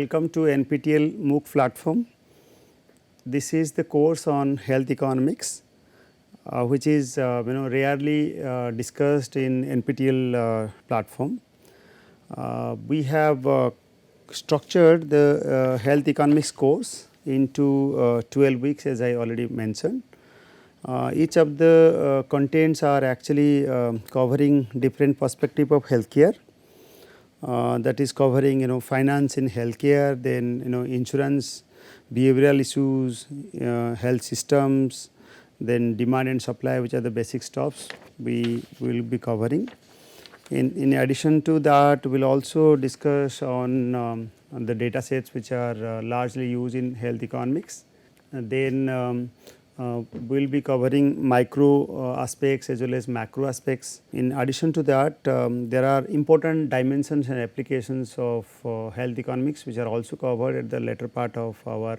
welcome to NPTEL MOOC platform. This is the course on health economics, which is rarely discussed in NPTEL platform. We have structured the health economics course into 12 weeks, as I already mentioned. Each of the contents are actually covering different perspective of healthcare. That is covering finance in healthcare, then insurance, behavioral issues, health systems, then demand and supply, which are the basic stuffs we will be covering. In addition to that, we will also discuss on the data sets which are largely used in health economics. Then we will be covering micro aspects as well as macro aspects. In addition to that, there are important dimensions and applications of health economics which are also covered at the later part of our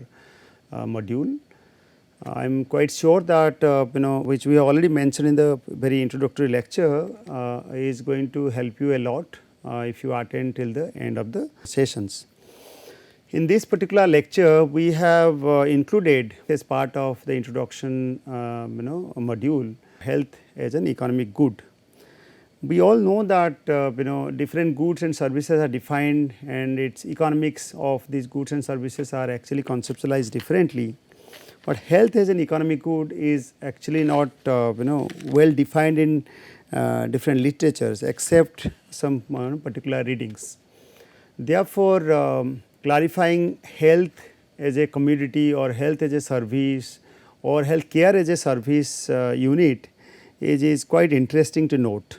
module. I am quite sure that which we have already mentioned in the very introductory lecture is going to help you a lot if you attend till the end of the sessions. In this particular lecture, we have included as part of the introduction module health as an economic good. We all know that different goods and services are defined and its economics of these goods and services are actually conceptualized differently. But health as an economic good is actually not well defined in different literatures except some particular readings. Therefore, clarifying health as a commodity or health as a service or health care as a service unit is quite interesting to note.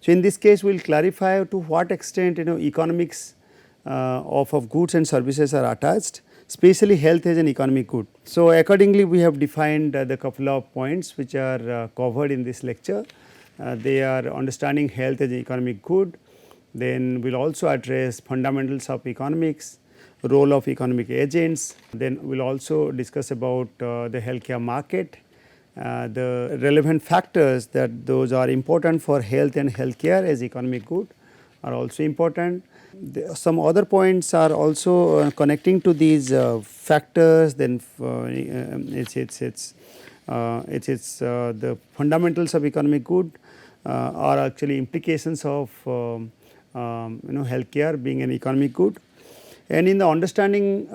So, in this case we will clarify to what extent economics of goods and services are attached, especially health as an economic good. So, accordingly we have defined the couple of points which are covered in this lecture. They are understanding health as an economic good, then we will also address fundamentals of economics, role of economic agents, then we will also discuss about the healthcare market, the relevant factors that those are important for health and healthcare as economic good are also important. Some other points are also connecting to these factors, then it's the fundamentals of economic good are actually implications of healthcare being an economic good. And in the understanding,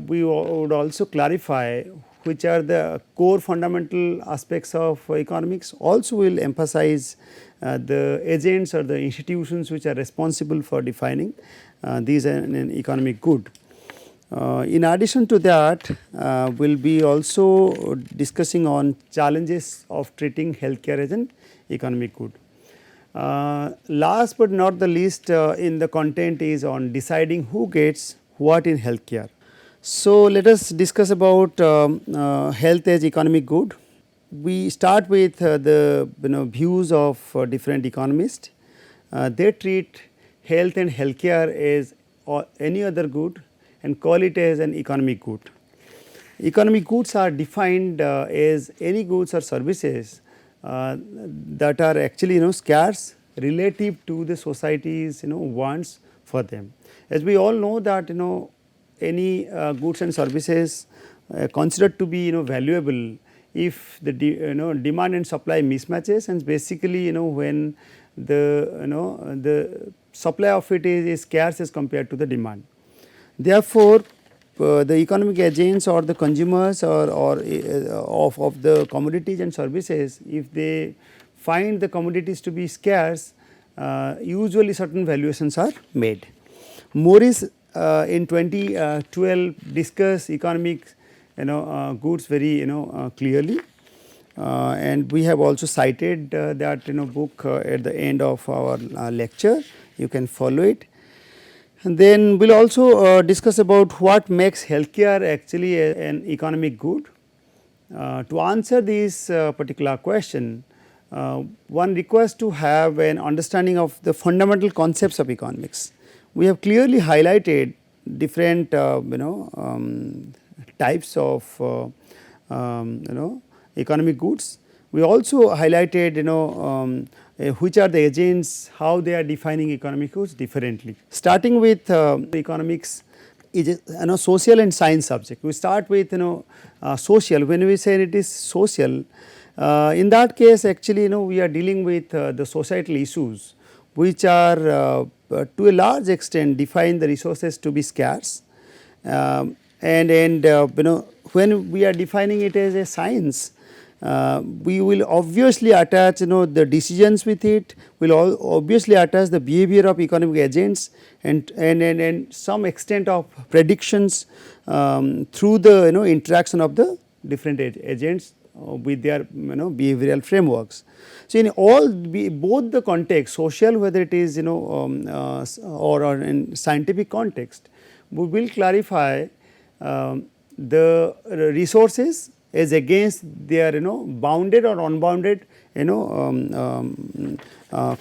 we would also clarify which are the core fundamental aspects of economics. Also, we will emphasize the agents or the institutions which are responsible for defining these an economic good. In addition to that, we will be also discussing on challenges of treating healthcare as an economic good. Last but not the least in the content is on deciding who gets what in healthcare. So, let us discuss about health as economic good. We start with the views of different economists. They treat health and healthcare as any other good and call it as an economic good. Economic goods are defined as any goods or services that are actually scarce relative to the society's wants for them. As we all know that any goods and services considered to be valuable if the demand and supply mismatches, and basically when the supply of it is scarce as compared to the demand. Therefore, the economic agents or the consumers or of the commodities and services, if they find the commodities to be scarce, usually certain valuations are made. Morris in 2012 discussed economic goods very clearly, and we have also cited that book at the end of our lecture. You can follow it. And then we will also discuss about what makes healthcare actually an economic good. To answer this particular question, one requires to have an understanding of the fundamental concepts of economics. We have clearly highlighted different types of economic goods. We also highlighted which are the agents, how they are defining economic goods differently. Starting with economics is social and science subject. We start with social. When we say it is social, in that case actually we are dealing with the societal issues which are to a large extent define the resources to be scarce, and when we are defining it as a science, we will obviously attach the decisions with it, will obviously attach the behavior of economic agents and some extent of predictions through the interaction of the different agents with their behavioral frameworks. So, in all both the context, social, whether it is or in scientific context, we will clarify the resources as against their bounded or unbounded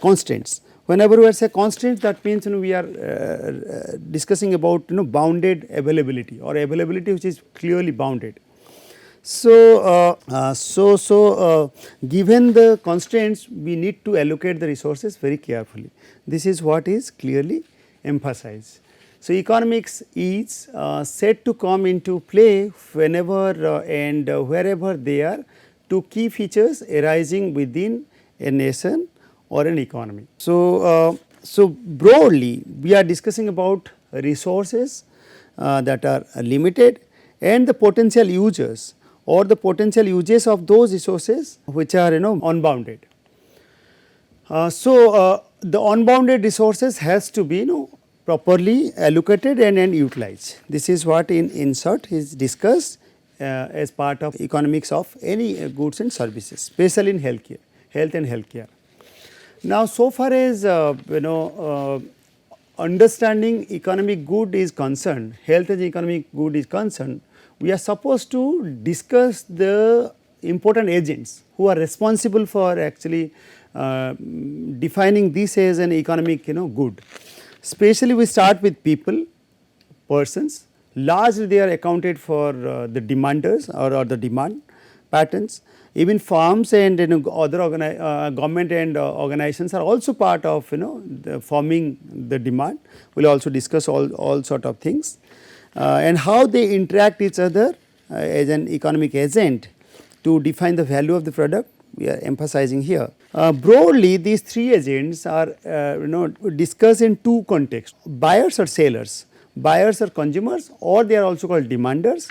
constraints. Whenever we say constraints, that means we are discussing about bounded availability or availability which is clearly bounded. So, given the constraints, we need to allocate the resources very carefully. This is what is clearly emphasized. So, economics is said to come into play whenever and wherever there are two key features arising within a nation or an economy. So, broadly we are discussing about resources that are limited and the potential users or the potential uses of those resources which are unbounded. The unbounded resources has to be properly allocated and utilized. This is what in short is discussed as part of economics of any goods and services, especially in health and healthcare. Now, so far as understanding economic good is concerned, health as economic good is concerned, we are supposed to discuss the important agents who are responsible for actually defining this as an economic good. Especially we start with people, persons, largely they are accounted for the demanders or the demand patterns. Even firms and other government and organizations are also part of the forming the demand. We will also discuss all sort of things and how they interact each other as an economic agent to define the value of the product. We are emphasizing here. Broadly, these three agents are discussed in two contexts: buyers or sellers. Buyers are consumers, or they are also called demanders,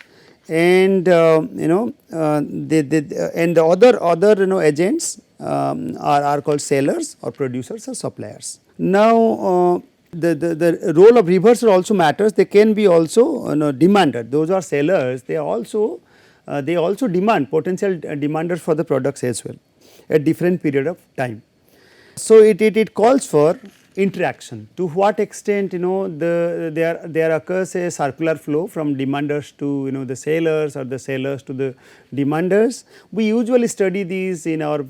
and the other agents are called sellers or producers or suppliers. Now, the role of reverser also matters. They can be also demanded. Those are sellers. They also demand, potential demanders for the products as well at different period of time. So, it calls for interaction. To what extent there occurs a circular flow from demanders to the sellers or the sellers to the demanders. We usually study these in our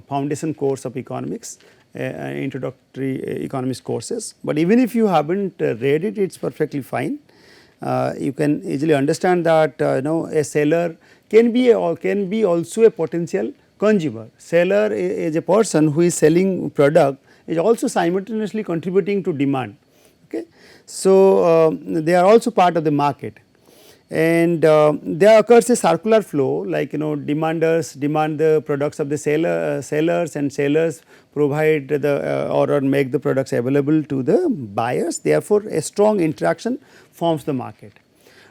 foundation course of economics, introductory economics courses. But even if you haven't read it, it's perfectly fine. You can easily understand that a seller can be also a potential consumer. Seller is a person who is selling product, is also simultaneously contributing to demand. Okay. So, they are also part of the market, and there occurs a circular flow, like demanders demand the products of the sellers, and sellers provide the or make the products available to the buyers. Therefore, a strong interaction forms the market.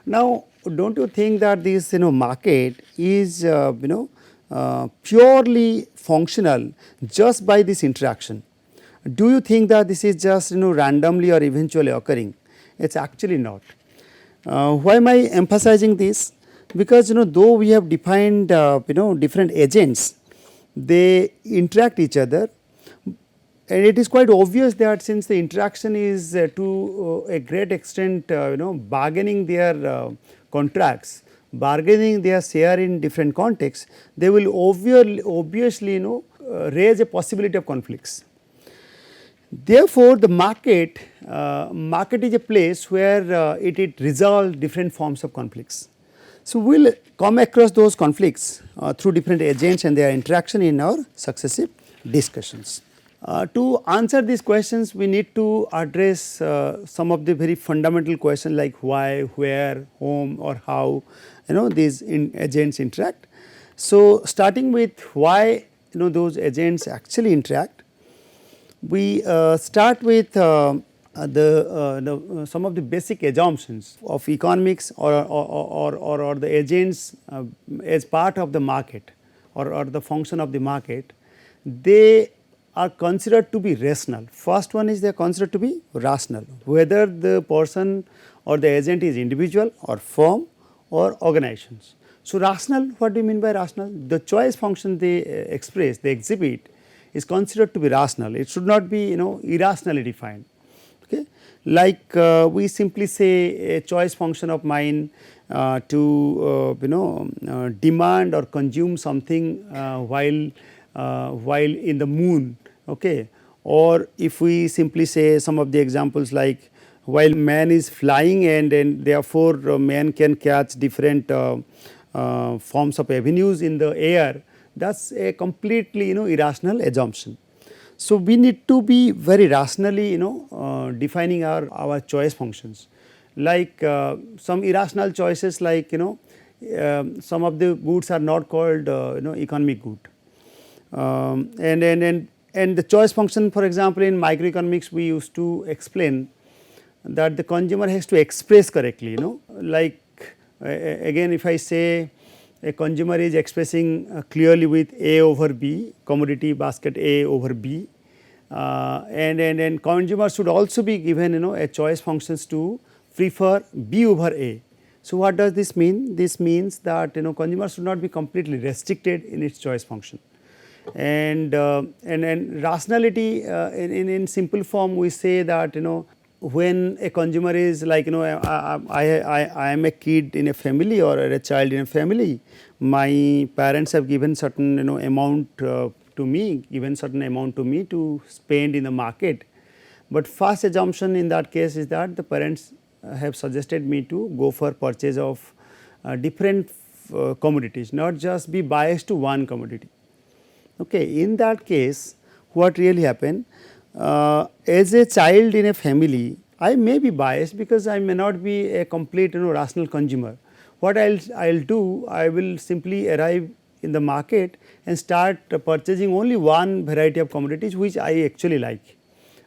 Now, don't you think that this market is purely functional just by this interaction? Do you think that this is just randomly or eventually occurring? It is actually not. Why am I emphasizing this? Because though we have defined different agents, they interact each other, and it is quite obvious that since the interaction is to a great extent bargaining their contracts, bargaining their share in different contexts, they will obviously raise a possibility of conflicts. Therefore, the market is a place where it resolves different forms of conflicts. So, we will come across those conflicts through different agents and their interaction in our successive discussions. To answer these questions, we need to address some of the very fundamental questions like why, where, whom or how these agents interact. So, starting with why those agents actually interact, we start with some of the basic assumptions of economics or the agents as part of the market or the function of the market. They are considered to be rational. First one is they are considered to be rational, whether the person or the agent is individual or firm or organizations. So, rational, what do you mean by rational? The choice function they express, they exhibit is considered to be rational. It should not be irrationally defined. Okay. Like we simply say a choice function of mine to demand or consume something while in the moon. Okay. Or if we simply say some of the examples like while man is flying and therefore man can catch different forms of avenues in the air, that is a completely irrational assumption. So, we need to be very rationally defining our choice functions, like some irrational choices like some of the goods are not called economic good, and the choice function, for example, in microeconomics we used to explain that the consumer has to express correctly, like again if I say a consumer is expressing clearly with A over B, commodity basket A over B, and consumer should also be given a choice functions to prefer B over A. So, what does this mean? This means that consumer should not be completely restricted in its choice function, and rationality in simple form we say that when a consumer is like I am a kid in a family or a child in a family, my parents have given certain amount to me, given certain amount to me to spend in the market. But first assumption in that case is that the parents have suggested me to go for purchase of different commodities, not just be biased to one commodity. Okay. In that case, what really happened? As a child in a family, I may be biased because I may not be a complete rational consumer. What I'll do, I will simply arrive in the market and start purchasing only one variety of commodities which I actually like.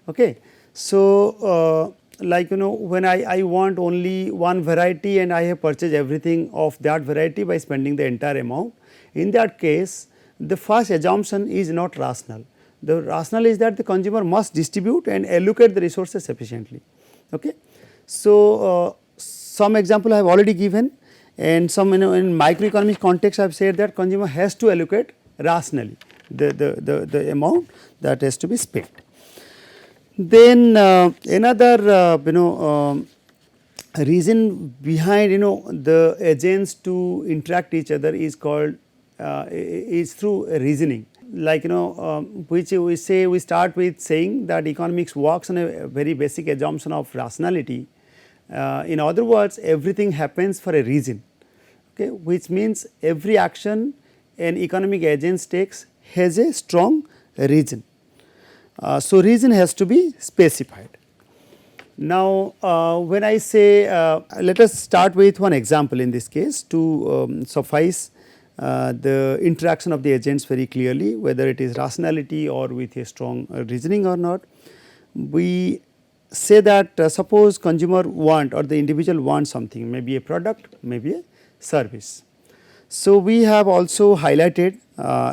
Okay. So, like when I want only one variety and I have purchased everything of that variety by spending the entire amount, in that case the first assumption is not rational. The rational is that the consumer must distribute and allocate the resources sufficiently. Okay. So, some example I have already given, and some in microeconomic context I have said that consumer has to allocate rationally the amount that has to be spent. Then another reason behind the agents to interact each other is called is through reasoning, like which we say we start with saying that economics works on a very basic assumption of rationality. In other words, everything happens for a reason, okay, which means every action an economic agent takes has a strong reason. So, reason has to be specified. Now, when I say let us start with one example in this case to suffice the interaction of the agents very clearly, whether it is rationality or with a strong reasoning or not. We say that suppose consumer want or the individual wants something, maybe a product, maybe a service. So, we have also highlighted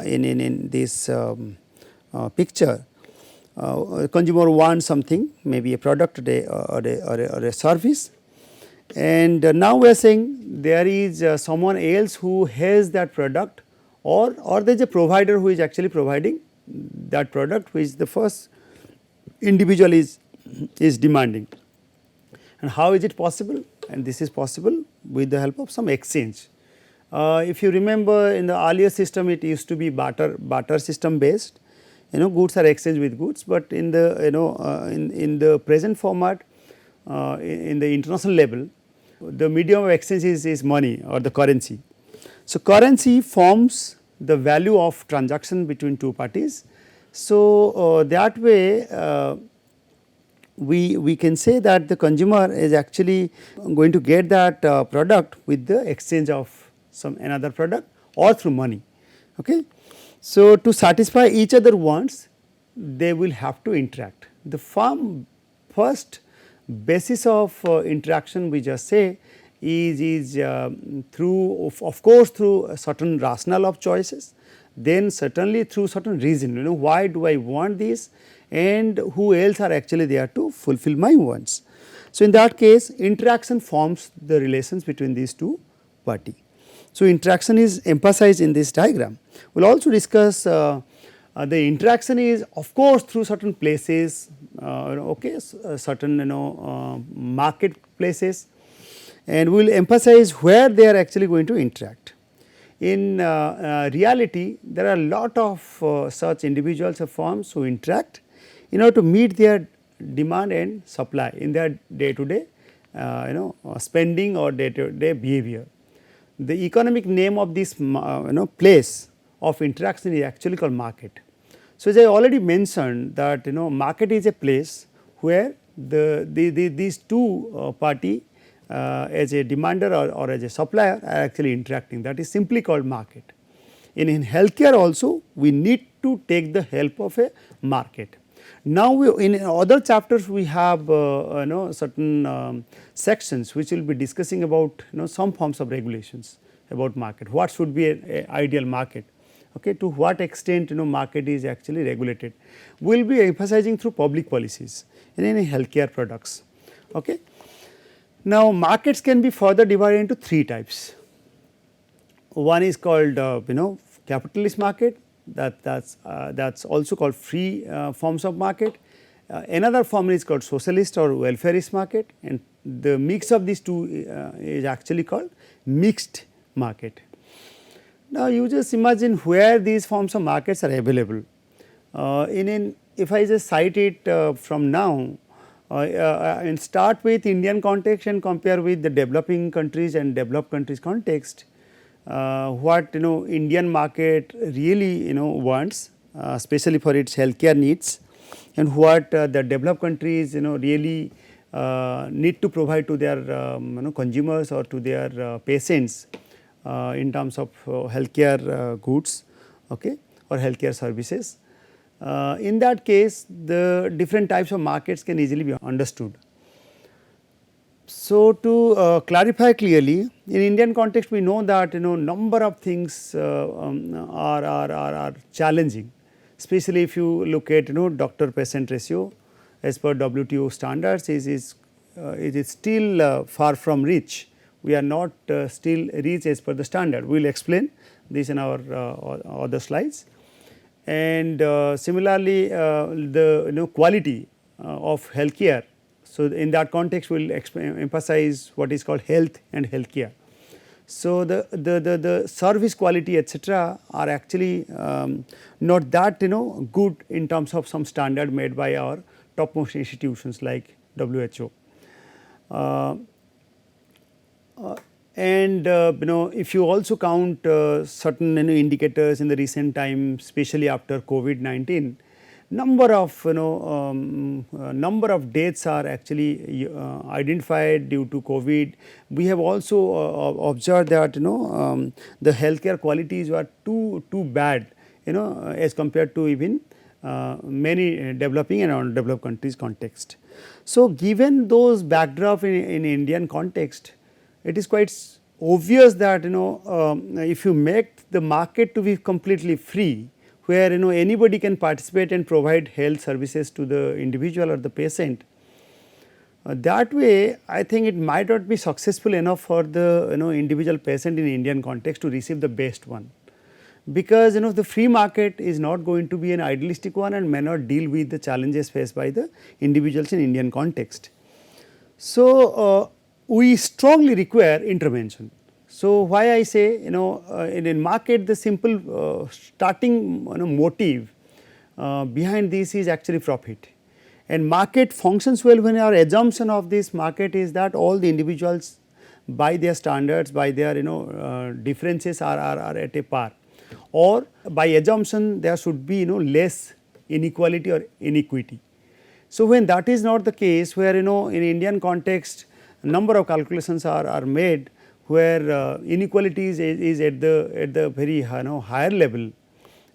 in this picture consumer wants something, maybe a product or a service, and now we are saying there is someone else who has that product or there is a provider who is actually providing that product which the first individual is demanding. And how is it possible? And this is possible with the help of some exchange. If you remember in the earlier system it used to be barter system based, goods are exchanged with goods, but in the in the present format in the international level the medium of exchange is money or the currency. So, currency forms the value of transaction between two parties, So, that way we can say that the consumer is actually going to get that product with the exchange of some another product or through money. Okay. So, to satisfy each other wants, they will have to interact. The first basis of interaction we just say is through of course through a certain rationale of choices, then certainly through certain reason, you know, why do I want this and who else are actually there to fulfill my wants. So, in that case interaction forms the relations between these two parties. So, interaction is emphasized in this diagram. We will also discuss the interaction is of course through certain places, okay, certain marketplaces, and we will emphasize where they are actually going to interact. In reality, there are a lot of such individuals or firms who interact in order to meet their demand and supply in their day to day spending or day to day behavior. The economic name of this place of interaction is actually called market. So, as I already mentioned that market is a place where these two party as a demander or as a supplier are actually interacting, that is simply called market. In healthcare also we need to take the help of a market. Now, in other chapters we have certain sections which will be discussing about some forms of regulations about market, what should be a ideal market, okay, to what extent market is actually regulated. We will be emphasizing through public policies in any healthcare products. Okay. Now, markets can be further divided into three types. One is called capitalist market, that's also called free forms of market. Another form is called socialist or welfareist market, and the mix of these two is actually called mixed market. Now, you just imagine where these forms of markets are available. If I just cite it from now and start with Indian context and compare with the developing countries and developed countries context, what Indian market really wants, especially for its healthcare needs, and what the developed countries really need to provide to their consumers or to their patients in terms of healthcare goods, okay, or healthcare services. In that case the different types of markets can easily be understood. So, to clarify clearly, in Indian context we know that number of things are challenging, especially if you look at doctor patient ratio as per WTO standards is still far from reach. We are not still reach as per the standard. We will explain this in our other slides. And similarly, the quality of healthcare. So, in that context we will emphasize what is called health and healthcare. So, the service quality etc. are actually not that good in terms of some standard made by our topmost institutions like WHO. And if you also count certain indicators in the recent time, especially after COVID-19, number of deaths are actually identified due to COVID. We have also observed that the healthcare qualities were too bad as compared to even many developing and undeveloped countries context. So, given those backdrop in Indian context, it is quite obvious that if you make the market to be completely free, where anybody can participate and provide health services to the individual or the patient, that way I think it might not be successful enough for the individual patient in Indian context to receive the best one, because the free market is not going to be an idealistic one and may not deal with the challenges faced by the individuals in Indian context. So, we strongly require intervention. So, why I say in a market the simple starting motive behind this is actually profit, and market functions well when our assumption of this market is that all the individuals by their standards, by their differences are at a par, or by assumption there should be less inequality or inequity. So, when that is not the case, where in Indian context number of calculations are made, where inequality is at the very higher level,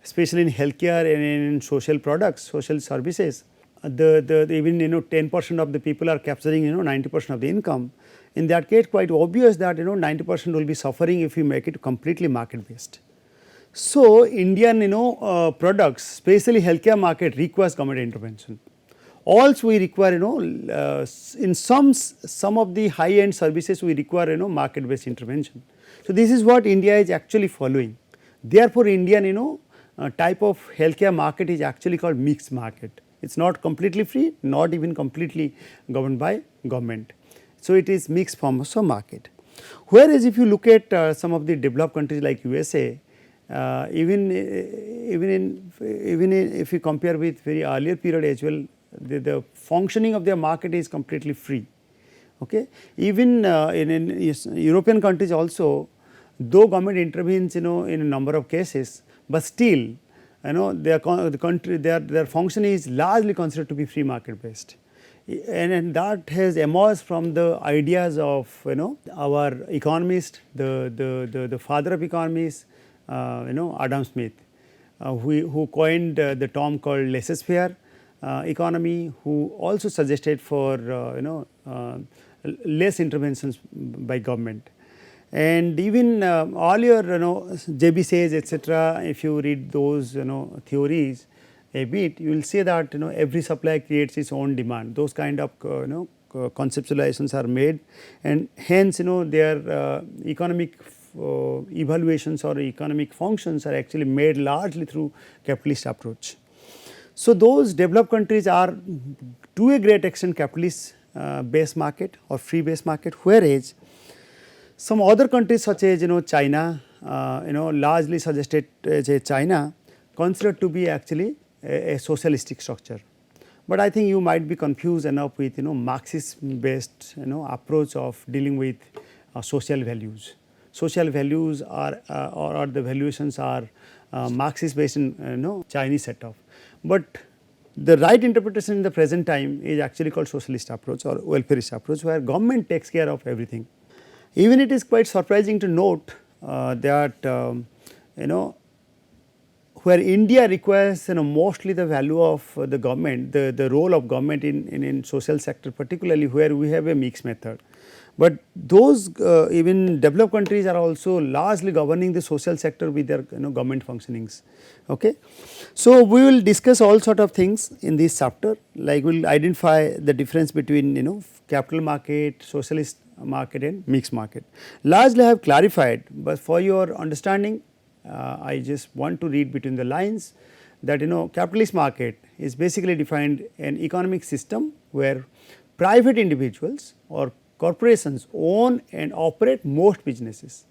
especially in healthcare and in social products, social services. The even 10% of the people are capturing 90% of the income. In that case, quite obvious that 90% will be suffering if we make it completely market based. So, Indian products, especially healthcare market, requires government intervention. Also, we require in some of the high end services we require market based intervention. So, this is what India is actually following. Therefore, Indian type of healthcare market is actually called mixed market. It is not completely free, not even completely governed by government. So, it is mixed form of market. Whereas, if you look at some of the developed countries like USA, even if you compare with very earlier period as well, the functioning of their market is completely free. Okay. Even in European countries also, though government intervenes in a number of cases, but still their function is largely considered to be free market based, and that has emerged from the ideas of our economist, the father of economists, Adam Smith, who coined the term called laissez-faire economy, who also suggested for less interventions by government. And even earlier JB says etc., if you read those theories a bit, you will see that every supply creates its own demand. Those kind of conceptualizations are made, and hence their economic evaluations or economic functions are actually made largely through capitalist approach. So, those developed countries are to a great extent capitalist based market or free based market, whereas some other countries such as China, largely suggested as a China, considered to be actually a socialistic structure. But I think you might be confused enough with Marxist based approach of dealing with social values. Social values are or the valuations are Marxist based in Chinese setup. But the right interpretation in the present time is actually called socialist approach or welfareist approach, where government takes care of everything. Even it is quite surprising to note that where India requires mostly the value of the government, the role of government in social sector, particularly where we have a mixed method. But those even developed countries are also largely governing the social sector with their government functionings. Okay. So, we will discuss all sort of things in this chapter, like we will identify the difference between capital market, socialist market and mixed market. Largely I have clarified, but for your understanding I just want to read between the lines that capitalist market is basically defined an economic system where private individuals or corporations own and operate most businesses,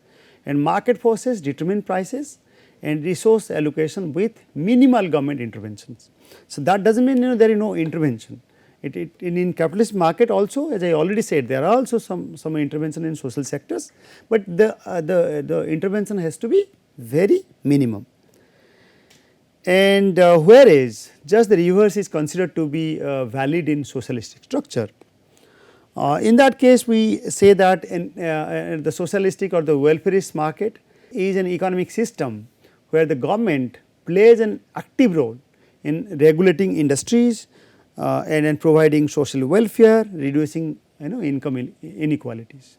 and market forces determine prices and resource allocation with minimal government interventions. So, that does not mean there is no intervention. In capitalist market also, as I already said, there are also some intervention in social sectors, but the intervention has to be very minimum. And whereas just the reverse is considered to be valid in socialistic structure. In that case, we say that the socialistic or the welfareist market is an economic system where the government plays an active role in regulating industries and providing social welfare, reducing income inequalities.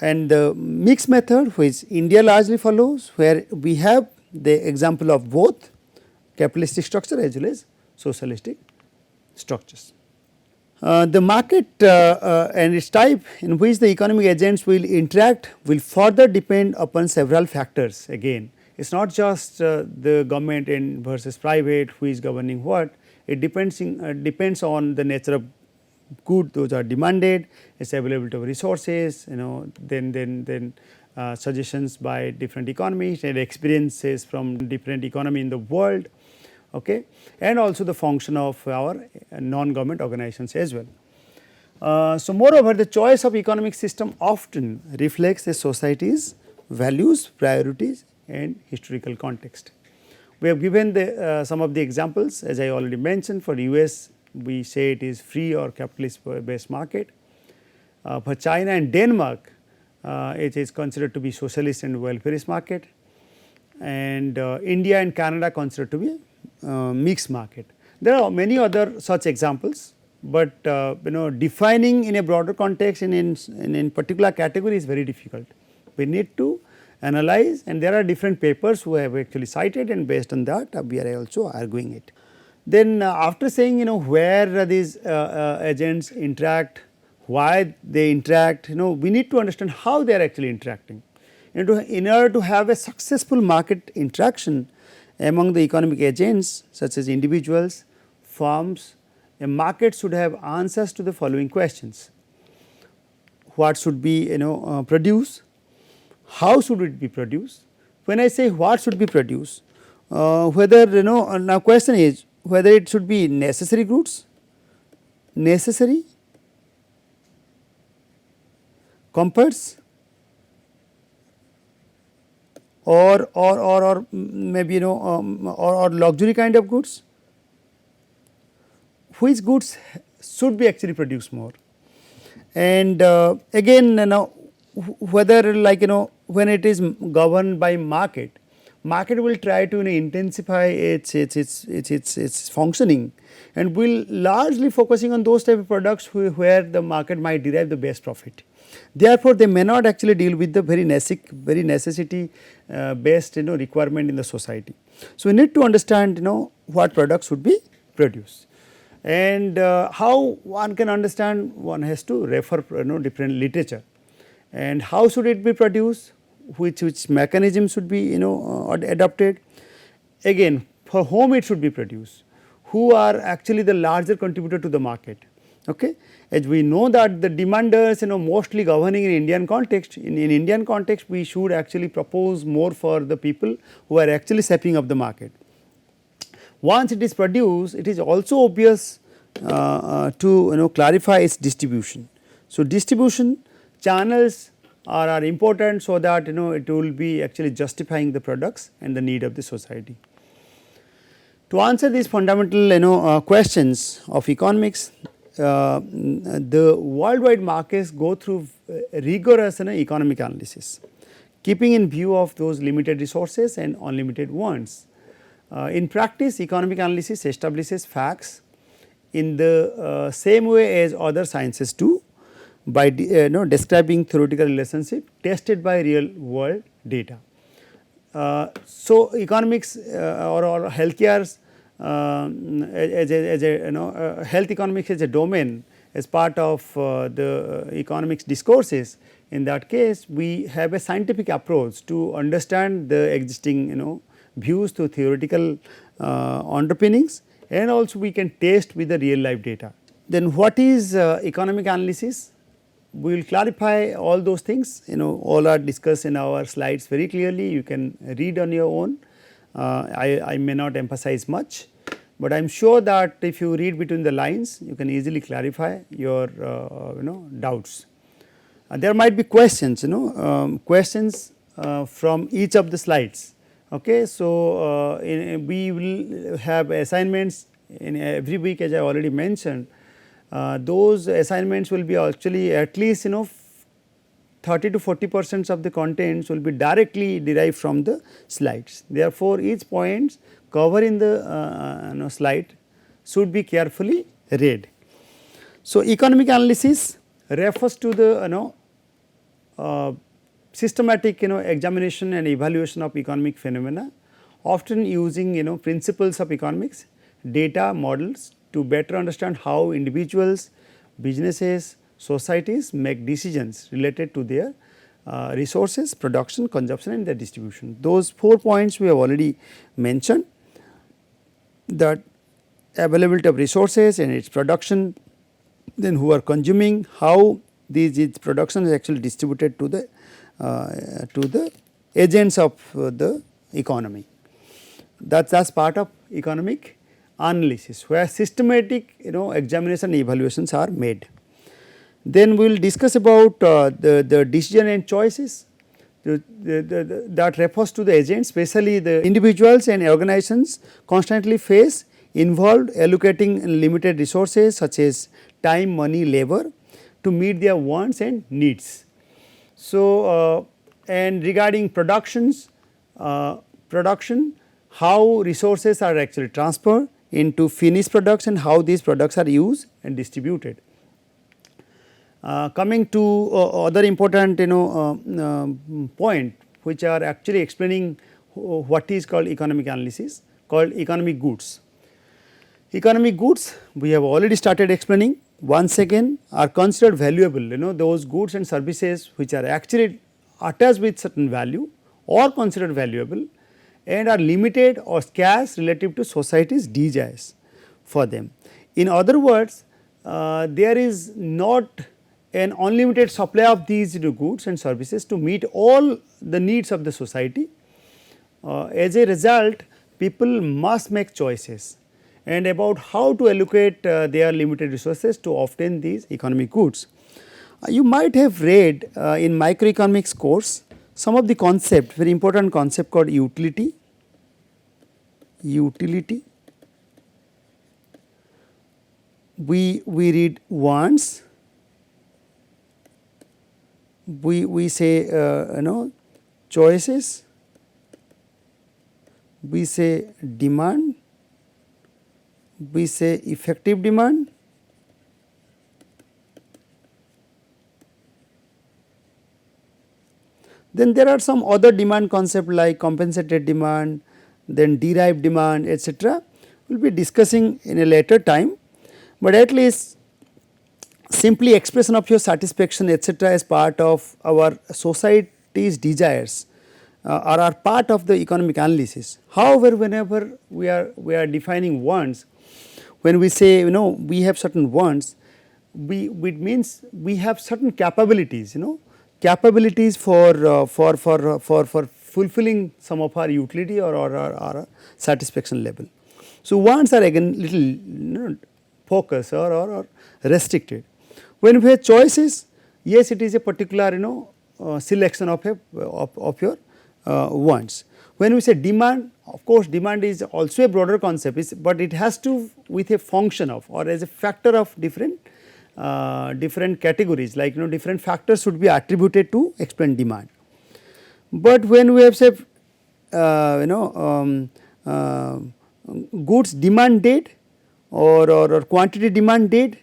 And the mixed method, which India largely follows, where we have the example of both capitalistic structure as well as socialistic structures. The market and its type in which the economic agents will interact will further depend upon several factors. Again, it is not just the government and versus private who is governing what, it depends on the nature of good those are demanded, its availability of resources, then suggestions by different economies and experiences from different economy in the world. Okay, and also the function of our non-government organizations as well. So, moreover, the choice of economic system often reflects a society's values, priorities and historical context. We have given the some of the examples, as I already mentioned. For US, we say it is free or capitalist based market. For China and Denmark, it is considered to be socialist and welfarist market, and India and Canada considered to be mixed market. There are many other such examples, but defining in a broader context in particular category is very difficult. We need to analyze, and there are different papers who have actually cited, and based on that we are also arguing it. Then after saying where these agents interact, why they interact, we need to understand how they are actually interacting. In order to have a successful market interaction among the economic agents such as individuals, firms, a market should have answers to the following questions: what should be produced, how should it be produced. When I say what should be produced, whether now question is whether it should be necessary goods, necessary, comforts, or maybe or luxury kind of goods. Which goods should be actually produced more, and again whether like when it is governed by market will try to intensify its functioning, and will largely focusing on those type of products where the market might derive the best profit. Therefore, they may not actually deal with the very necessity based requirement in the society. So, we need to understand what products should be produced, and how one can understand, one has to refer different literature, and how should it be produced, which mechanism should be adopted. Again, for whom it should be produced, who are actually the larger contributor to the market. Okay. As we know that the demanders mostly governing in Indian context, in Indian context we should actually propose more for the people who are actually shaping up the market. Once it is produced, it is also obvious to clarify its distribution. So, distribution channels are important, so that it will be actually justifying the products and the need of the society. To answer these fundamental questions of economics, the worldwide markets go through rigorous economic analysis, keeping in view of those limited resources and unlimited ones. In practice, economic analysis establishes facts in the same way as other sciences do, by describing theoretical relationship tested by real world data. So, economics or healthcare as a health economics as a domain, as part of the economics discourses. In that case, we have a scientific approach to understand the existing views through theoretical underpinnings, and also we can test with the real life data. Then what is economic analysis? We will clarify all those things, all are discussed in our slides very clearly. You can read on your own. I may not emphasize much, but I am sure that if you read between the lines, you can easily clarify your doubts. There might be questions, questions from each of the slides. Okay, so we will have assignments in every week, as I already mentioned. Those assignments will be actually at least 30 to 40% of the contents will be directly derived from the slides. Therefore, each point covered in the slide should be carefully read. So, economic analysis refers to the systematic examination and evaluation of economic phenomena, often using principles of economics, data models to better understand how individuals, businesses, societies make decisions related to their resources, production, consumption and their distribution. Those 4 points we have already mentioned, that availability of resources and its production, then who are consuming, how its production is actually distributed to the agents of the economy. That's part of economic analysis, where systematic examination and evaluations are made. Then we will discuss about the decision and choices. that refers to the agents, especially the individuals and organizations constantly face involved allocating limited resources such as time, money, labor to meet their wants and needs. So, and regarding production, how resources are actually transferred into finished products and how these products are used and distributed. Coming to other important point which are actually explaining what is called economic analysis, called economic goods. Economic goods we have already started explaining. Once again are considered valuable, those goods and services which are actually attached with certain value or considered valuable and are limited or scarce relative to society's desires for them. In other words, there is not an unlimited supply of these goods and services to meet all the needs of the society. As a result, people must make choices and about how to allocate their limited resources to obtain these economic goods. You might have read in microeconomics course some of the concept, very important concept called utility. We read wants, we say choices, we say demand, we say effective demand, then there are some other demand concept like compensated demand, then derived demand, etc. We will be discussing in a later time, but at least simply expression of your satisfaction, etc. as part of our society's desires are part of the economic analysis. However, whenever we are defining wants, when we say we have certain wants, it means we have certain capabilities, capabilities for fulfilling some of our utility or our satisfaction level. So, wants are again little focused or restricted. When we have choices, yes, it is a particular selection of your wants. When we say demand, of course, demand is also a broader concept, but it has to with a function of or as a factor of different categories, like different factors should be attributed to explain demand. But when we have say goods demanded or quantity demanded,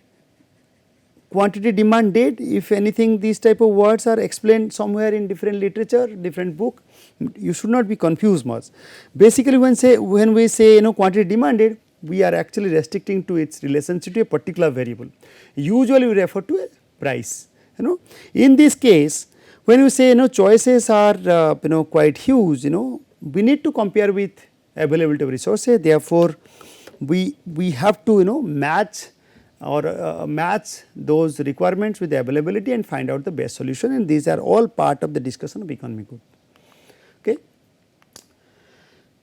if anything these type of words are explained somewhere in different literature, different book, you should not be confused much. Basically when we say quantity demanded, we are actually restricting to its relationship to a particular variable. Usually we refer to a price. In this case, when you say choices are quite huge, we need to compare with availability of resources. Therefore, we have to match or match those requirements with the availability and find out the best solution, and these are all part of the discussion of economic good. Okay.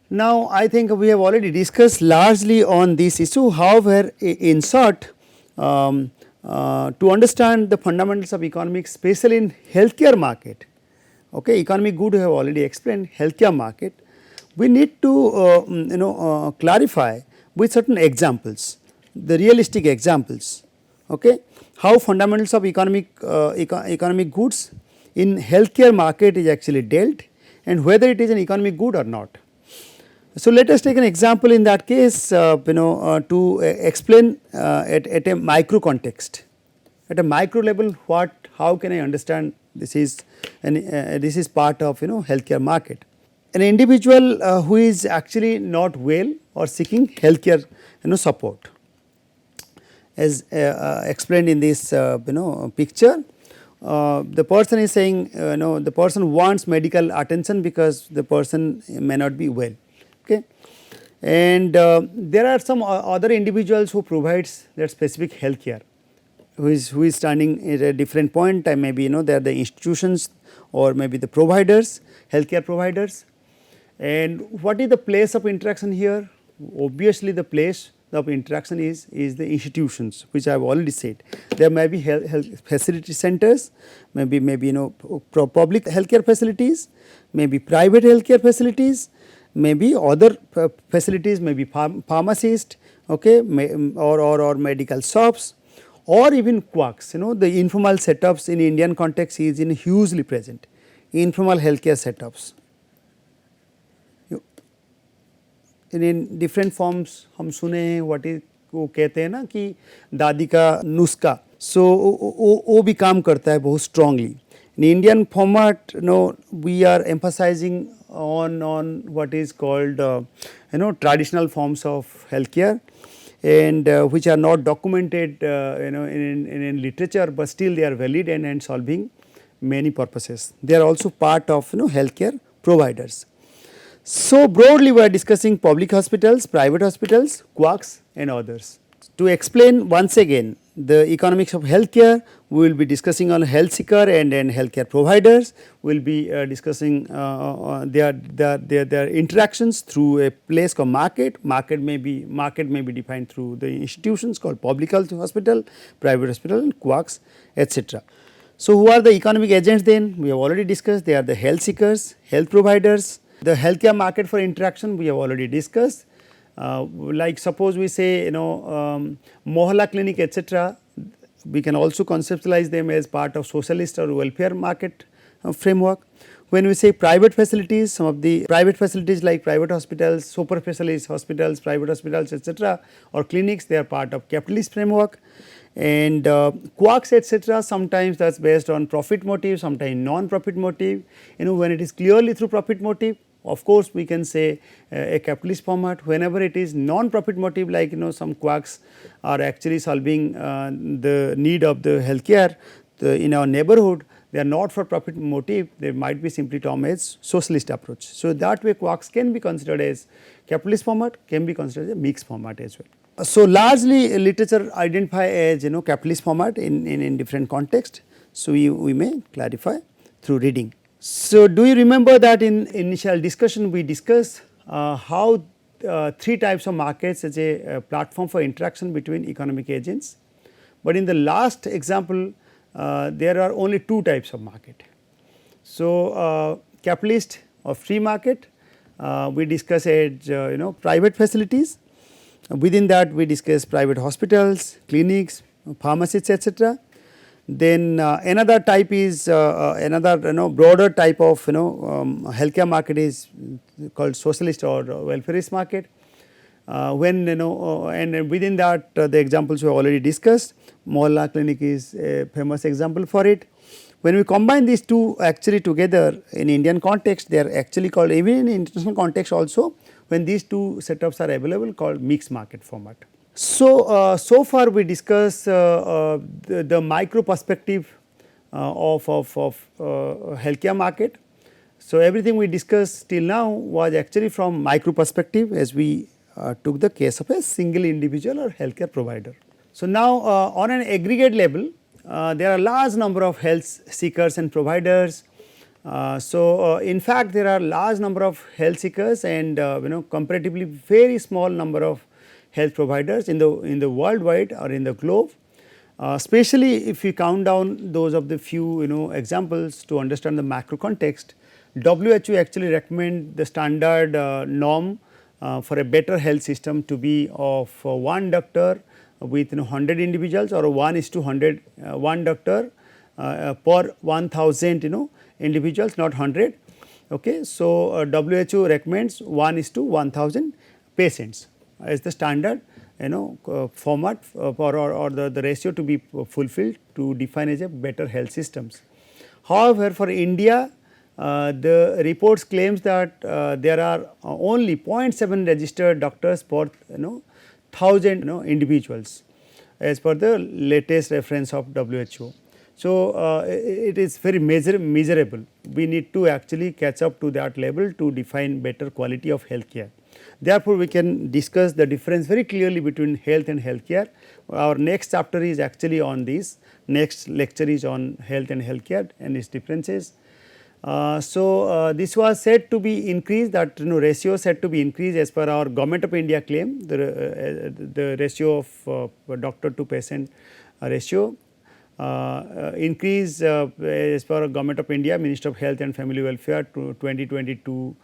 Now, I think we have already discussed largely on this issue. However, in short, to understand the fundamentals of economics, especially in healthcare market, okay, economic good we have already explained, healthcare market, we need to clarify with certain examples, the realistic examples, okay, how fundamentals of economic goods in healthcare market is actually dealt and whether it is an economic good or not. So, let us take an example in that case to explain at a micro context, at a micro level how can I understand this is part of healthcare market. An individual who is actually not well or seeking healthcare support, as explained in this picture, the person is saying the person wants medical attention because the person may not be well. Okay. And there are some other individuals who provides that specific health care, who is standing at a different point, and maybe they are the institutions or maybe the providers, healthcare providers. And what is the place of interaction here? Obviously, the place of interaction is the institutions, which I have already said. There may be health facility centers, maybe public healthcare facilities, maybe private healthcare facilities, maybe other facilities, maybe pharmacist, okay, or medical shops, or even quacks. The informal setups in Indian context is hugely present, informal healthcare setups. In different forms हम सुने हैं what is वो कहते हैं ना कि दादी का नुस्खा, so वो भी काम करता है बहुत strongly. In Indian format, we are emphasizing on what is called traditional forms of healthcare, and which are not documented in literature, but still they are valid and solving many purposes. They are also part of healthcare providers. So broadly we are discussing public hospitals, private hospitals, quacks and others. To explain once again the economics of healthcare, we will be discussing on health seeker and healthcare providers. We will be discussing their interactions through a place called market. Market may be defined through the institutions called public health hospital, private hospital and quacks, etc. So who are the economic agents then? We have already discussed. They are the health seekers, health providers. The healthcare market for interaction we have already discussed. Like suppose we say mohalla clinic, etc., we can also conceptualize them as part of socialist or welfare market framework. When we say private facilities, some of the private facilities like private hospitals, super specialist hospitals, private hospitals, etc., or clinics, they are part of capitalist framework. And quacks, etc., sometimes that is based on profit motive, sometimes non-profit motive. When it is clearly through profit motive, of course we can say a capitalist format. Whenever it is non-profit motive, like some quacks are actually solving the need of the healthcare in our neighborhood, they are not for profit motive, they might be simply termed as socialist approach. So that way quacks can be considered as capitalist format, can be considered as a mixed format as well. So largely literature identify as capitalist format in different context. So we may clarify through reading. So do you remember that in initial discussion we discussed how three types of markets as a platform for interaction between economic agents, but in the last example there are only two types of market. So capitalist or free market we discuss as private facilities. Within that we discuss private hospitals, clinics, pharmacies, etc. Then another type is another broader type of healthcare market is called socialist or welfareist market. When and within that the examples we already discussed, mohalla clinic is a famous example for it. When we combine these two actually together in Indian context, they are actually called, even in international context also, when these two setups are available, called mixed market format. So, so far we discussed the micro perspective of healthcare market. So, everything we discussed till now was actually from micro perspective, as we took the case of a single individual or healthcare provider. So, now on an aggregate level there are large number of health seekers and providers. In fact, there are large number of health seekers and comparatively very small number of health providers in the worldwide or in the globe, especially if we count down those of the few examples to understand the macro context. WHO actually recommend the standard norm for a better health system to be of one doctor with 100 individuals, or 1:100, one doctor per 1000 individuals, not 100. Okay. So, WHO recommends 1:1000 patients as the standard format for or the ratio to be fulfilled to define as a better health systems. However, for India the reports claims that there are only 0.7 registered doctors per 1000 individuals as per the latest reference of WHO. So, it is very measurable. We need to actually catch up to that level to define better quality of healthcare. Therefore, we can discuss the difference very clearly between health and healthcare. Our next chapter is actually on this, next lecture is on health and healthcare and its differences. This was said to be increased, that ratio said to be increased as per our Government of India claim, the ratio of doctor to patient ratio increase as per Government of India, Ministry of Health and Family Welfare to 2022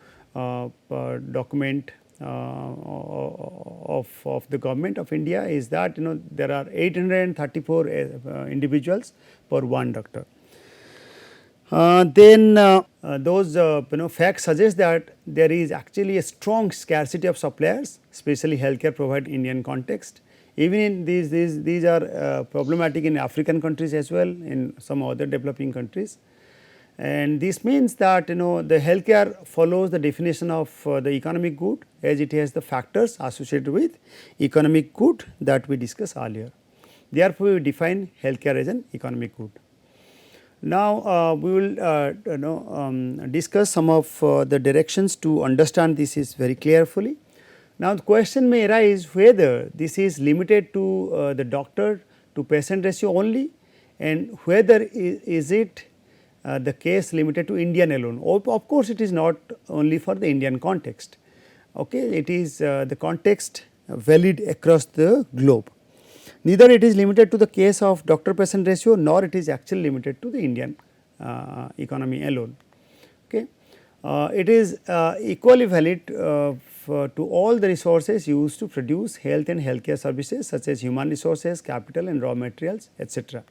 document of the Government of India is that there are 834 individuals per one doctor. Those facts suggest that there is actually a strong scarcity of suppliers, especially healthcare provider in Indian context. Even in these are problematic in African countries as well, in some other developing countries. And this means that the healthcare follows the definition of the economic good, as it has the factors associated with economic good that we discussed earlier. Therefore, we define healthcare as an economic good. Now, we will discuss some of the directions to understand this is very carefully. Now, the question may arise whether this is limited to the doctor to patient ratio only, and whether is it the case limited to Indian alone. Of course, it is not only for the Indian context, okay. It is the context valid across the globe. Neither it is limited to the case of doctor patient ratio, nor it is actually limited to the Indian economy alone. Okay. It is equally valid to all the resources used to produce health and healthcare services, such as human resources, capital and raw materials, etc.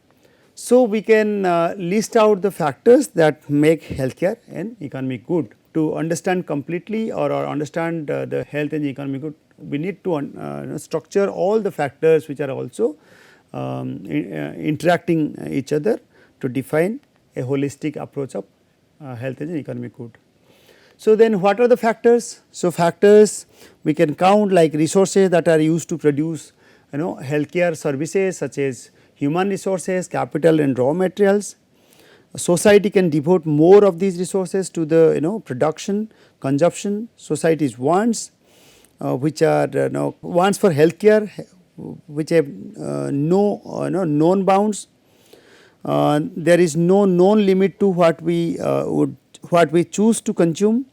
So, we can list out the factors that make healthcare an economic good. To understand completely or understand the health and economic good, we need to structure all the factors which are also interacting each other to define a holistic approach of health and economic good. So, then what are the factors? So, factors we can count like resources that are used to produce healthcare services, such as human resources, capital and raw materials. Society can devote more of these resources to the production, consumption, society's wants, which are wants for healthcare, which have no known bounds. There is no known limit to what we choose to consume,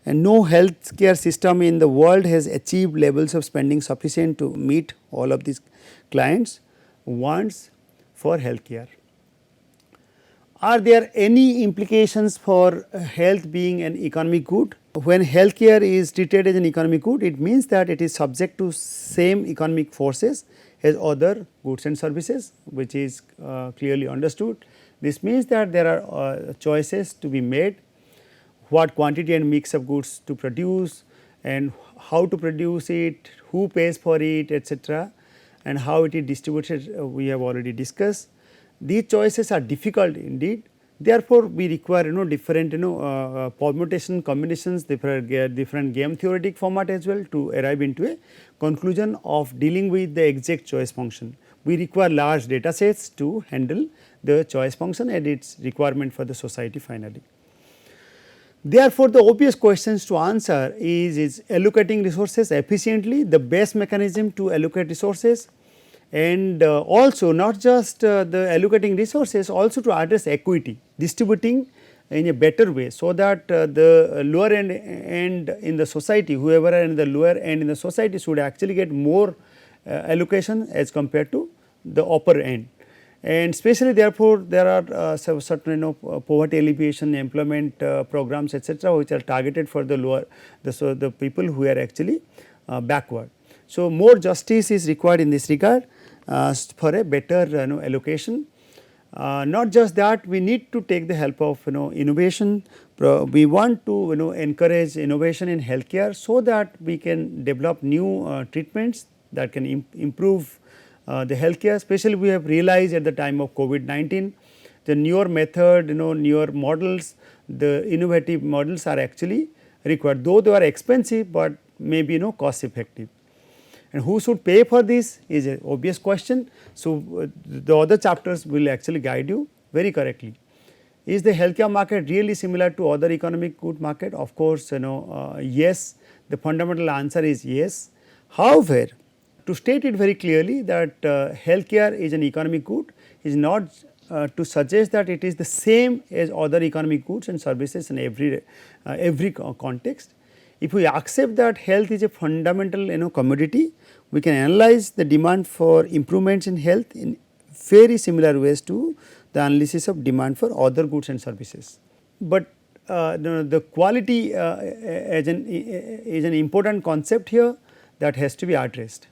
and no healthcare system in the world has achieved levels of spending sufficient to meet all of these clients' wants for healthcare. Are there any implications for health being an economic good? When healthcare is treated as an economic good, it means that it is subject to same economic forces as other goods and services, which is clearly understood. This means that there are choices to be made, what quantity and mix of goods to produce, and how to produce it, who pays for it, etc., and how it is distributed, we have already discussed. These choices are difficult indeed. Therefore, we require different permutation combinations, different game theoretic format as well to arrive into a conclusion of dealing with the exact choice function. We require large data sets to handle the choice function and its requirement for the society finally. Therefore, the obvious questions to answer is allocating resources efficiently the best mechanism to allocate resources, and also not just the allocating resources, also to address equity, distributing in a better way, so that the lower end in the society, whoever are in the lower end in the society should actually get more allocation as compared to the upper end. And especially therefore, there are certain poverty alleviation, employment programs, etc., which are targeted for the lower the people who are actually backward. So, more justice is required in this regard for a better allocation. Not just that, we need to take the help of innovation. We want to encourage innovation in healthcare, so that we can develop new treatments that can improve the healthcare. Especially we have realized at the time of COVID-19, the newer method, newer models, the innovative models are actually required, though they are expensive, but may be cost effective. And who should pay for this is an obvious question. So, the other chapters will actually guide you very correctly. Is the healthcare market really similar to other economic good market? Of course, yes, the fundamental answer is yes. However, to state it very clearly that healthcare is an economic good is not to suggest that it is the same as other economic goods and services in every context. If we accept that health is a fundamental commodity, we can analyze the demand for improvements in health in very similar ways to the analysis of demand for other goods and services. But the quality is an important concept here that has to be addressed.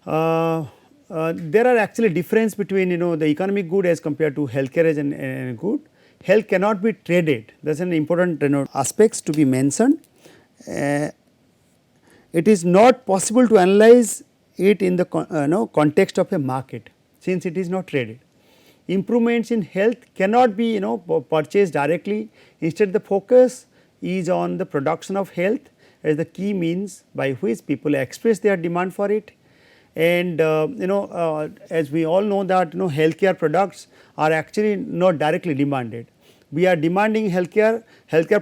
There are actually difference between the economic good as compared to healthcare as an good. Health cannot be traded. That is an important aspects to be mentioned. It is not possible to analyze it in the context of a market, since it is not traded. Improvements in health cannot be purchased directly. Instead, the focus is on the production of health as the key means by which people express their demand for it. And as we all know that healthcare products are actually not directly demanded. We are demanding healthcare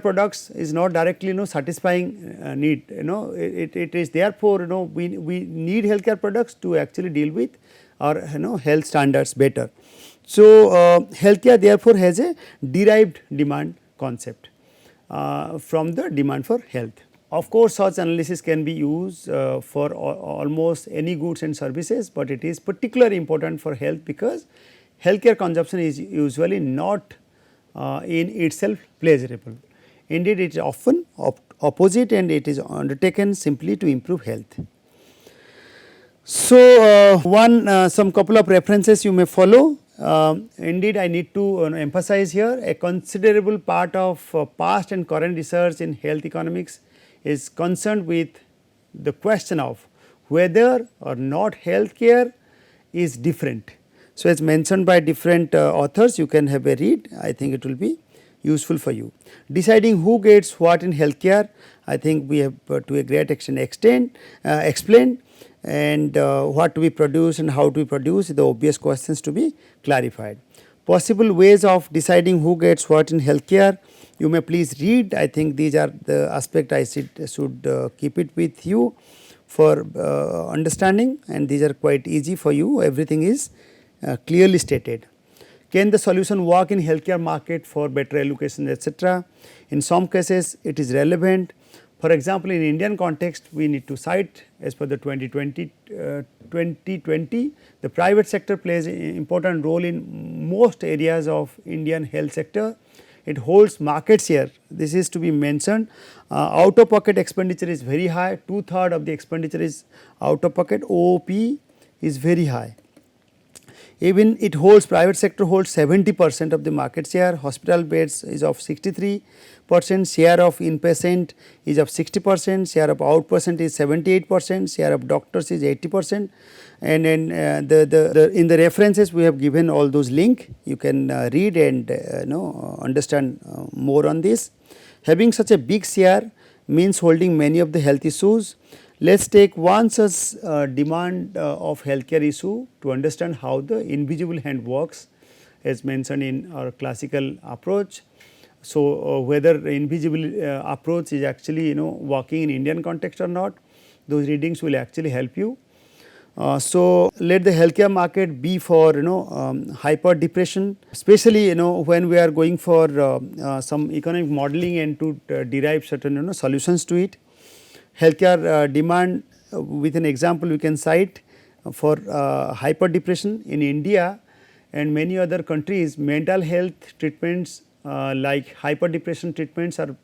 products is not directly satisfying need. It is therefore we need healthcare products to actually deal with our health standards better. So healthcare therefore has a derived demand concept from the demand for health. Of course, such analysis can be used for almost any goods and services, but it is particularly important for health because healthcare consumption is usually not in itself pleasurable. Indeed, it is often opposite and it is undertaken simply to improve health. So, some couple of references you may follow. Indeed, I need to emphasize here a considerable part of past and current research in health economics is concerned with the question of whether or not healthcare is different. So, as mentioned by different authors, you can have a read. I think it will be useful for you. Deciding who gets what in healthcare, I think we have to a great extent explained, and what to be produced and how to be produced, the obvious questions to be clarified. Possible ways of deciding who gets what in healthcare, you may please read. I think these are the aspect I should keep it with you for understanding, and these are quite easy for you. Everything is clearly stated. Can the solution work in healthcare market for better allocation, etc.? In some cases it is relevant. For example, in Indian context we need to cite as per the 2020, the private sector plays an important role in most areas of Indian health sector. It holds market share. This is to be mentioned. Out of pocket expenditure is very high, 2/3 of the expenditure is out of pocket, OOP is very high. Even it holds, private sector holds 70% of the market share, hospital beds is of 63%, share of inpatient is of 60%, share of outpatient is 78%, share of doctors is 80%, and then in the references we have given all those link. You can read and understand more on this. Having such a big share means holding many of the health issues. Let us take one such demand of healthcare issue to understand how the invisible hand works as mentioned in our classical approach. So, whether the invisible approach is actually working in Indian context or not, those readings will actually help you. So, let the healthcare market be for hyper depression, especially when we are going for some economic modeling and to derive certain solutions to it. Healthcare demand, with an example we can cite for hyper depression in India and many other countries. Mental health treatments like hyper depression treatments are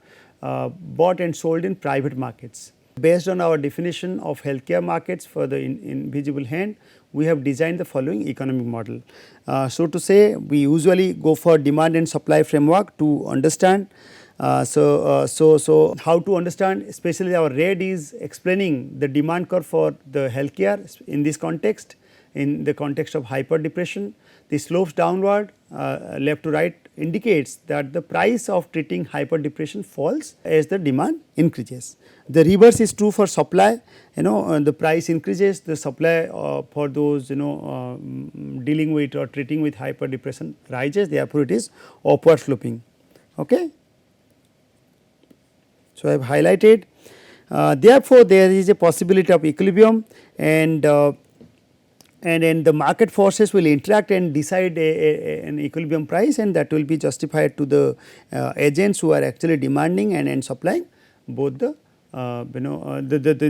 bought and sold in private markets. Based on our definition of healthcare markets for the invisible hand, we have designed the following economic model. So, to say we usually go for demand and supply framework to understand. So how to understand, especially our red is explaining the demand curve for the healthcare in this context, in the context of hyper depression. The slopes downward left to right indicates that the price of treating hyper depression falls as the demand increases. The reverse is true for supply. The price increases, the supply for those dealing with or treating with hyper depression rises, therefore it is upward sloping. Okay. So, I have highlighted, therefore, there is a possibility of equilibrium, and and the market forces will interact and decide an equilibrium price, and that will be justified to the agents who are actually demanding and supplying both the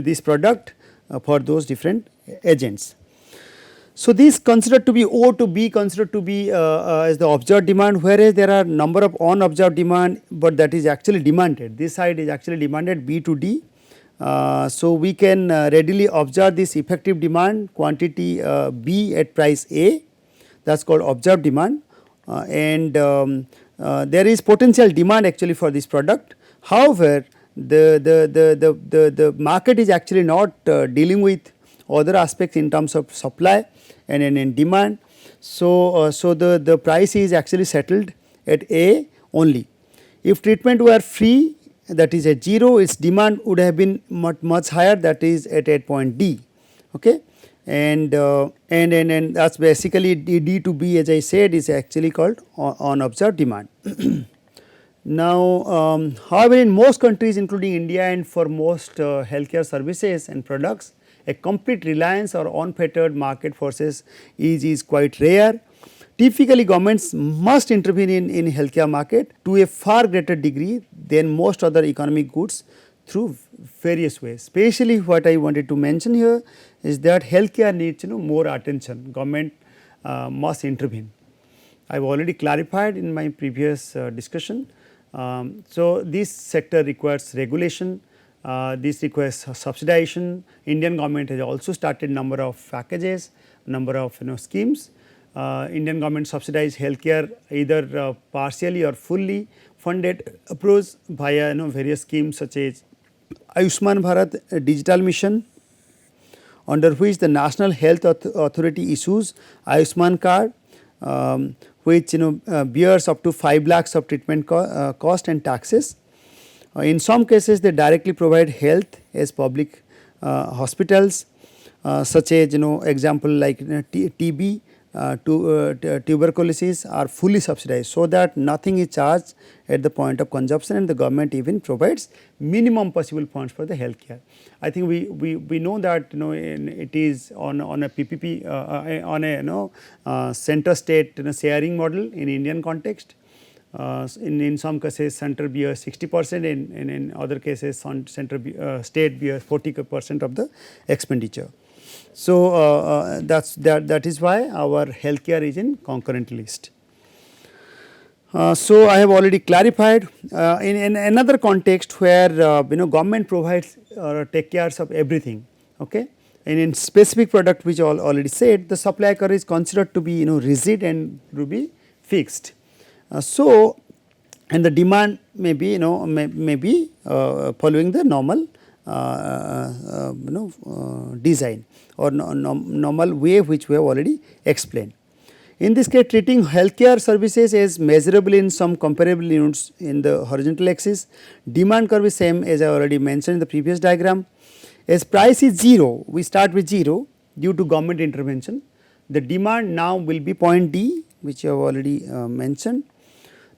this product for those different agents. So, this considered to be O to B considered to be as the observed demand, whereas there are number of unobserved demand, but that is actually demanded. This side is actually demanded B to D. So, we can readily observe this effective demand quantity B at price A, that is called observed demand, and there is potential demand actually for this product. However, the market is actually not dealing with other aspects in terms of supply and demand. So, the price is actually settled at A only. If treatment were free, that is at 0, its demand would have been much higher, that is at point D. Okay. And that is basically D to B, as I said, is actually called unobserved demand. Now, however, in most countries including India and for most healthcare services and products, a complete reliance or unfettered market forces is quite rare. Typically, governments must intervene in healthcare market to a far greater degree than most other economic goods through various ways. Especially what I wanted to mention here is that healthcare needs more attention. Government must intervene. I have already clarified in my previous discussion. So, this sector requires regulation. This requires subsidization. Indian government has also started number of packages, number of schemes. Indian government subsidize healthcare either partially or fully funded approach via various schemes such as Ayushman Bharat Digital Mission, under which the National Health Authority issues Ayushman card, which bears up to 5 lakhs of treatment cost and taxes. In some cases they directly provide health as public hospitals, such as example like TB, tuberculosis are fully subsidized, so that nothing is charged at the point of consumption, and the government even provides minimum possible funds for the healthcare. I think we know that it is on a PPP on a center state sharing model in Indian context. In some cases center bears 60% and in other cases center state bears 40% of the expenditure. So, that is why our healthcare is in concurrent list. So, I have already clarified in another context where government provides or take care of everything. Okay. And in specific product which already said, the supply curve is considered to be rigid and to be fixed. So, and the demand may be may be following the normal design or normal way which we have already explained. In this case, treating healthcare services as measurable in some comparable units in the horizontal axis, demand curve is same as I already mentioned in the previous diagram. As price is 0, we start with 0 due to government intervention. The demand now will be point D, which I have already mentioned.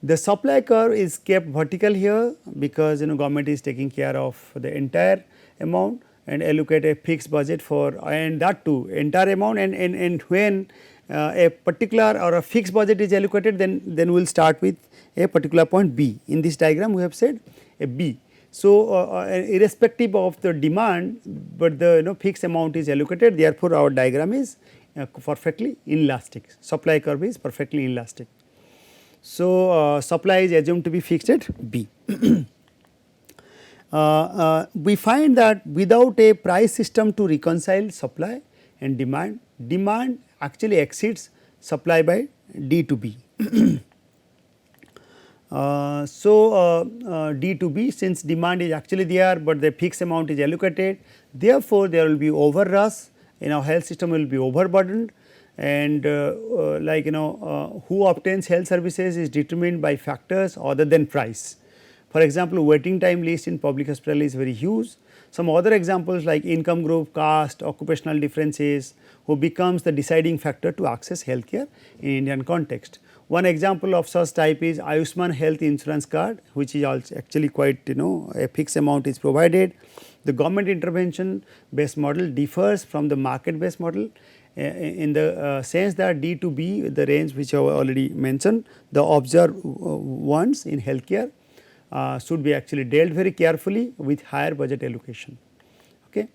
The supply curve is kept vertical here because government is taking care of the entire amount and allocate a fixed budget for, and that too entire amount, and when a particular or a fixed budget is allocated, then we will start with a particular point B. In this diagram we have said a B. So, irrespective of the demand, but the fixed amount is allocated, therefore, our diagram is perfectly inelastic, supply curve is perfectly inelastic. So, supply is assumed to be fixed at B. We find that without a price system to reconcile supply and demand, demand actually exceeds supply by D to B. D to B, since demand is actually there, but the fixed amount is allocated, therefore, there will be overrush, our health system will be overburdened, and who obtains health services is determined by factors other than price. For example, waiting time list in public hospital is very huge. Some other examples like income group, caste, occupational differences, who becomes the deciding factor to access healthcare in Indian context. One example of such type is Ayushman health insurance card, which is also actually quite a fixed amount is provided. The government intervention based model differs from the market based model, in the sense that D to B, the range which I have already mentioned, the observed ones in healthcare should be actually dealt very carefully with higher budget allocation. Okay.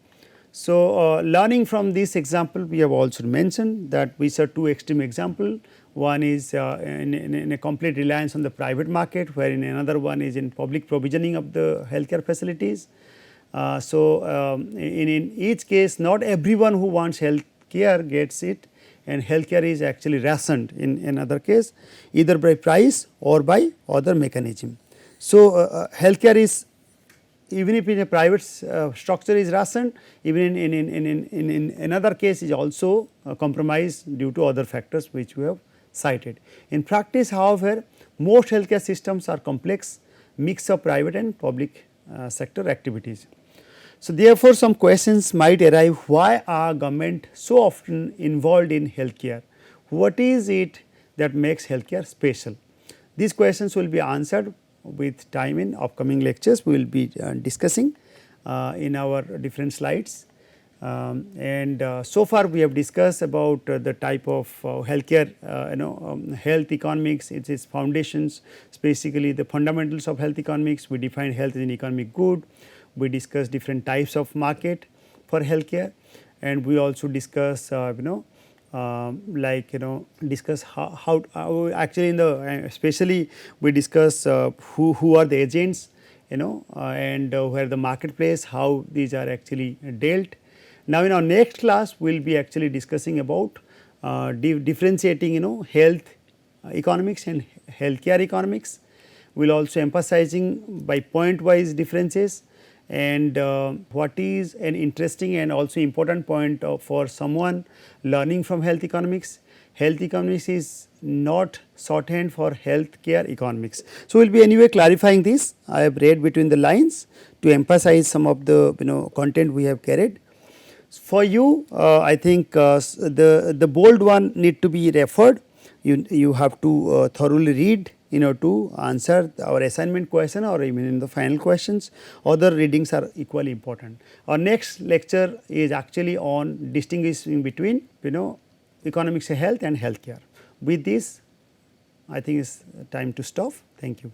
So, learning from this example, we have also mentioned that we saw two extreme example. One is in a complete reliance on the private market, wherein another one is in public provisioning of the healthcare facilities. In each case, not everyone who wants health care gets it, and healthcare is actually rationed in another case, either by price or by other mechanism. So, healthcare is, even if in a private structure is rationed, even in another case is also compromised due to other factors which we have cited. In practice, however, most healthcare systems are complex mix of private and public sector activities. So, therefore, some questions might arise: why are government so often involved in healthcare? What is it that makes healthcare special? These questions will be answered with time in upcoming lectures. We will be discussing in our different slides. So far we have discussed about the type of healthcare, health economics, its foundations, basically the fundamentals of health economics. We defined health as an economic good. We discussed different types of market for healthcare, and we also discuss discuss how actually in the especially we discuss who are the agents, and where the marketplace, how these are actually dealt. Now, in our next class we will be actually discussing about differentiating health economics and healthcare economics. We will also emphasizing by point wise differences, and what is an interesting and also important point for someone learning from health economics. Health economics is not shorthand for healthcare economics. So, we will be anyway clarifying this. I have read between the lines to emphasize some of the content we have carried. For you, I think the bold one need to be referred. You have to thoroughly read to answer our assignment question or even in the final questions. Other readings are equally important. Our next lecture is actually on distinguishing between economics of health and healthcare. With this, I think it's time to stop. Thank you.